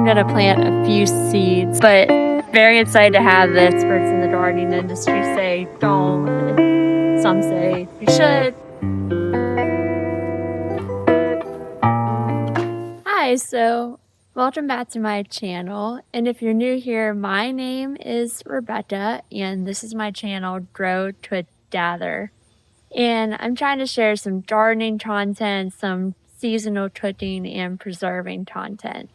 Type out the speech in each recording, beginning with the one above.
I'm going to plant a few seeds, but very excited to have this. Experts in the gardening industry say don't, and some say you should. Hi, so welcome back to my channel, and if you're new here, my name is Rebecca, and this is my channel, GrowCookGather, and I'm trying to share some gardening content, some seasonal cooking, and preserving content.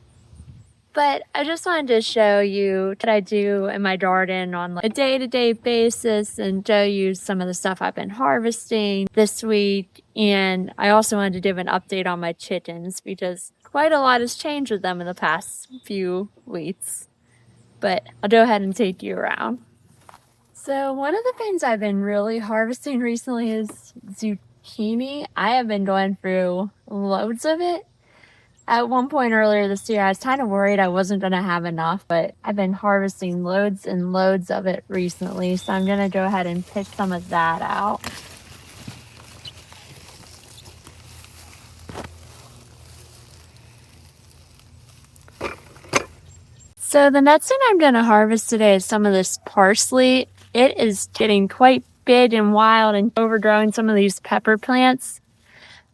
But I just wanted to show you what I do in my garden on a day-to-day basis and show you some of the stuff I've been harvesting this week. And I also wanted to give an update on my chickens because quite a lot has changed with them in the past few weeks. But I'll go ahead and take you around. So one of the things I've been really harvesting recently is zucchini. I have been going through loads of it. At one point earlier this year, I was kind of worried I wasn't going to have enough, but I've been harvesting loads and loads of it recently, so I'm going to go ahead and pick some of that out. So the next thing I'm going to harvest today is some of this parsley. It is getting quite big and wild and overgrowing some of these pepper plants.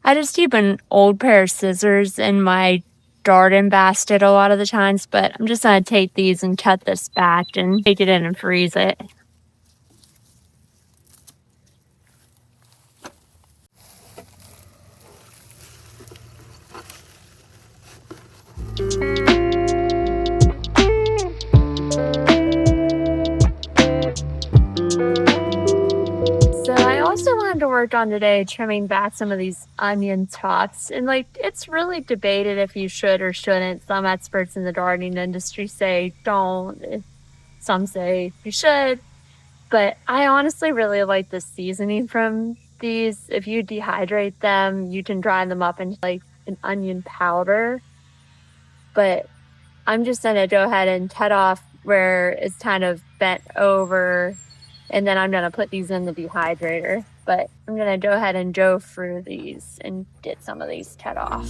I just keep an old pair of scissors in my garden basket a lot of the times, but I'm just going to take these and cut this back and take it in and freeze it. To work on today, trimming back some of these onion tops, and it's really debated if you should or shouldn't. Some experts in the gardening industry say don't, some say you should, but I honestly really like the seasoning from these. If you dehydrate them, you can grind them up into like an onion powder, but I'm just gonna go ahead and cut off where it's kind of bent over, and then I'm gonna put these in the dehydrator. But I'm going to go ahead and go through these and get some of these cut off.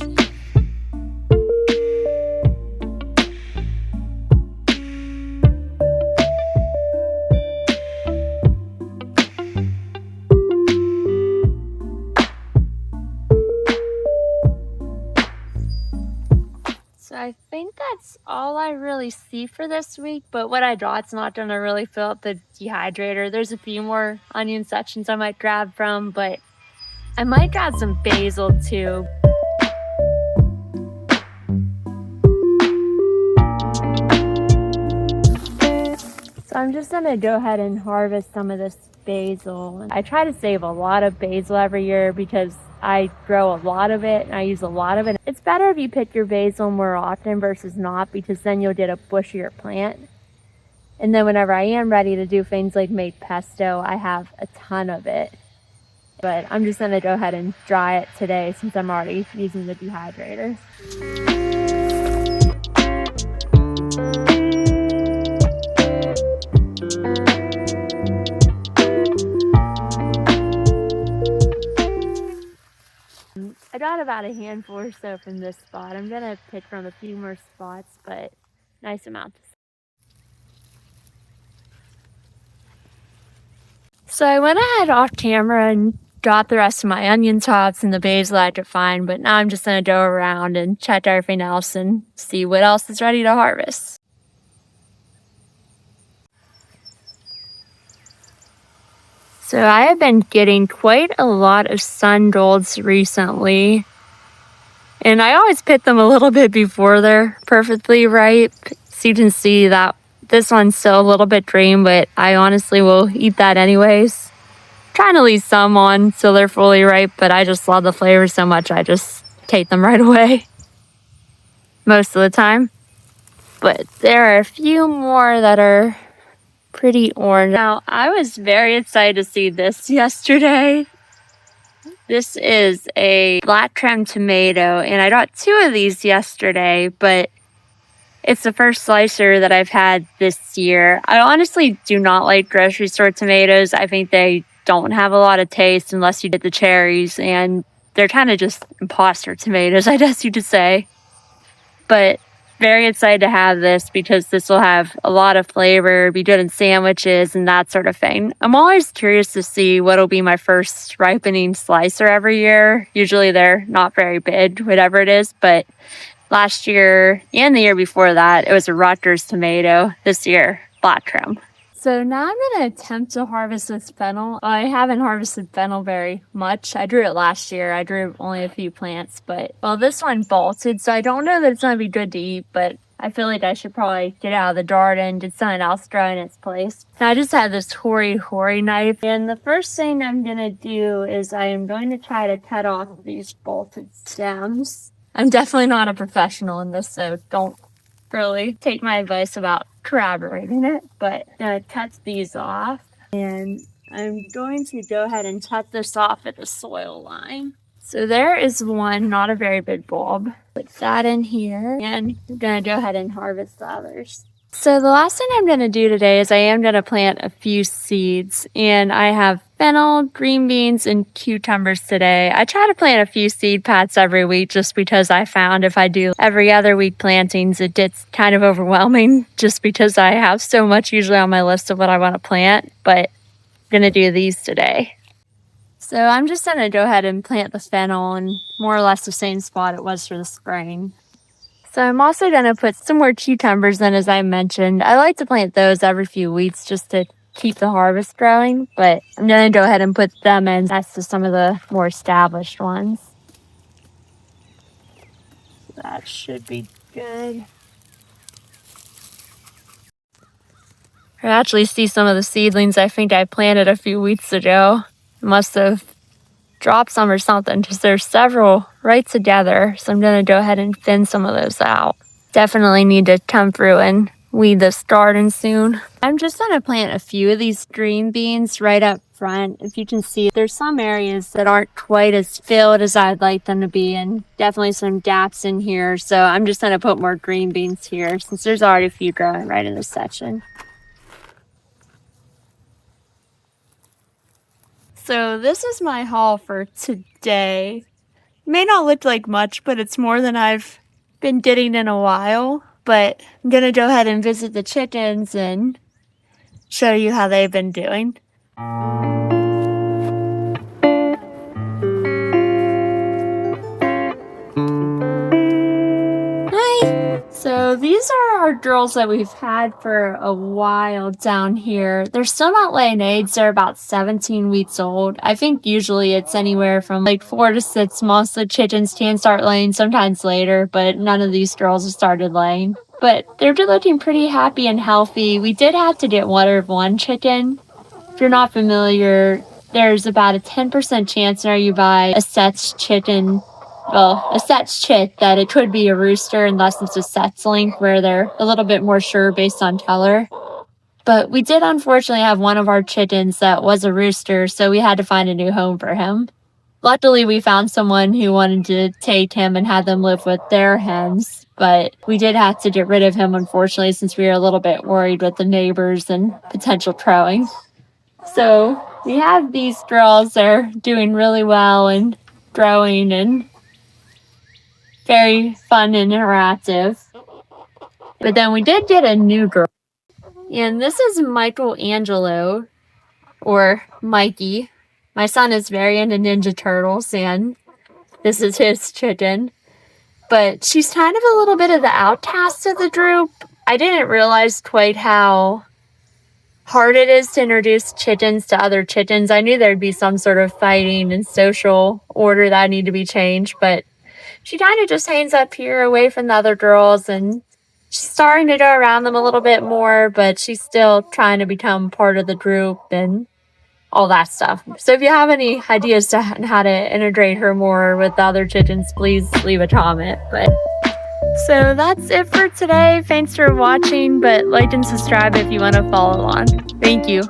So I think that's all I really see for this week, but what I got's not going to really fill up the dehydrator. There's a few more onion sections I might grab from, but I might grab some basil too. So I'm just going to go ahead and harvest some of this basil. I try to save a lot of basil every year because I grow a lot of it and I use a lot of it. It's better if you pick your basil more often versus not, because then you'll get a bushier plant. And then whenever I am ready to do things like make pesto, I have a ton of it. But I'm just going to go ahead and dry it today since I'm already using the dehydrator. I got about a handful or so from this spot. I'm going to pick from a few more spots, but nice amount. So I went ahead off camera and got the rest of my onion tops and the basil I could find, but now I'm just going to go around and check everything else and see what else is ready to harvest. So I have been getting quite a lot of sun golds recently, and I always pick them a little bit before they're perfectly ripe. So you can see that this one's still a little bit green, but I honestly will eat that anyways. Trying to leave some on so they're fully ripe, but I just love the flavor so much I just take them right away most of the time. But there are a few more that are pretty orange. Now, I was very excited to see this yesterday. This is a black creme tomato, and I got 2 of these yesterday, but it's the first slicer that I've had this year. I honestly do not like grocery store tomatoes. I think they don't have a lot of taste unless you get the cherries, and they're kind of just imposter tomatoes, I guess you could say. But very excited to have this because this will have a lot of flavor, be good in sandwiches and that sort of thing. I'm always curious to see what'll be my first ripening slicer every year. Usually they're not very big, whatever it is, but last year and the year before that, it was a Rutgers tomato. This year, black trim. So now I'm going to attempt to harvest this fennel. I haven't harvested fennel very much. I drew it last year. I drew only a few plants, but well, this one bolted, so I don't know that it's going to be good to eat, but I feel like I should probably get out of the garden and get something else grow in its place. And I just have this hoary knife, and the first thing I'm going to do is I am going to try to cut off these bolted stems. I'm definitely not a professional in this, so don't really take my advice about corroborating it, but I'm going to cut these off, and I'm going to go ahead and cut this off at the soil line. So there is one, not a very big bulb. Put that in here, and I'm going to go ahead and harvest the others. So the last thing I'm going to do today is I am going to plant a few seeds, and I have fennel, green beans, and cucumbers today. I try to plant a few seed pads every week just because I found if I do every other week plantings, it gets kind of overwhelming just because I have so much usually on my list of what I want to plant, but I'm going to do these today. So I'm just going to go ahead and plant the fennel in more or less the same spot it was for the spring. So I'm also going to put some more cucumbers in, as I mentioned. I like to plant those every few weeks just to keep the harvest growing, but I'm going to go ahead and put them in next to some of the more established ones. That should be good. I actually see some of the seedlings I think I planted a few weeks ago. Must have dropped some or something because there's several right together. So I'm going to go ahead and thin some of those out. Definitely need to come through and weed this garden soon. I'm just going to plant a few of these green beans right up front. If you can see, there's some areas that aren't quite as filled as I'd like them to be, and definitely some gaps in here. So I'm just going to put more green beans here since there's already a few growing right in this section. So this is my haul for today. May not look like much, but it's more than I've been getting in a while. But I'm going to go ahead and visit the chickens and show you how they've been doing. Hi! So these are our girls that we've had for a while down here. They're still not laying eggs. They're about 17 weeks old. I think usually it's anywhere from like 4 to 6 months. The chickens can start laying sometimes later, but none of these girls have started laying. But they're looking pretty happy and healthy. We did have to get rid of one chicken. If you're not familiar, there's about a 10% chance whenever you buy a Setch chicken, a Setch chick, that it could be a rooster unless it's a settling where they're a little bit more sure based on color. But we did unfortunately have one of our chickens that was a rooster, so we had to find a new home for him. Luckily, we found someone who wanted to take him and have them live with their hens, but we did have to get rid of him, unfortunately, since we were a little bit worried with the neighbors and potential crowing. So we have these girls. They're doing really well and growing and very fun and interactive. But then we did get a new girl. And this is Michelangelo, or Mikey. My son is very into Ninja Turtles, and this is his chicken. But she's kind of a little bit of the outcast of the group. I didn't realize quite how hard it is to introduce chickens to other chickens. I knew there'd be some sort of fighting and social order that need to be changed, but she kind of just hangs up here away from the other girls, and she's starting to go around them a little bit more, but she's still trying to become part of the group and all that stuff. So if you have any ideas to how to integrate her more with the other chickens, please leave a comment. But so that's it for today. Thanks for watching, but like and subscribe if you want to follow along. Thank you.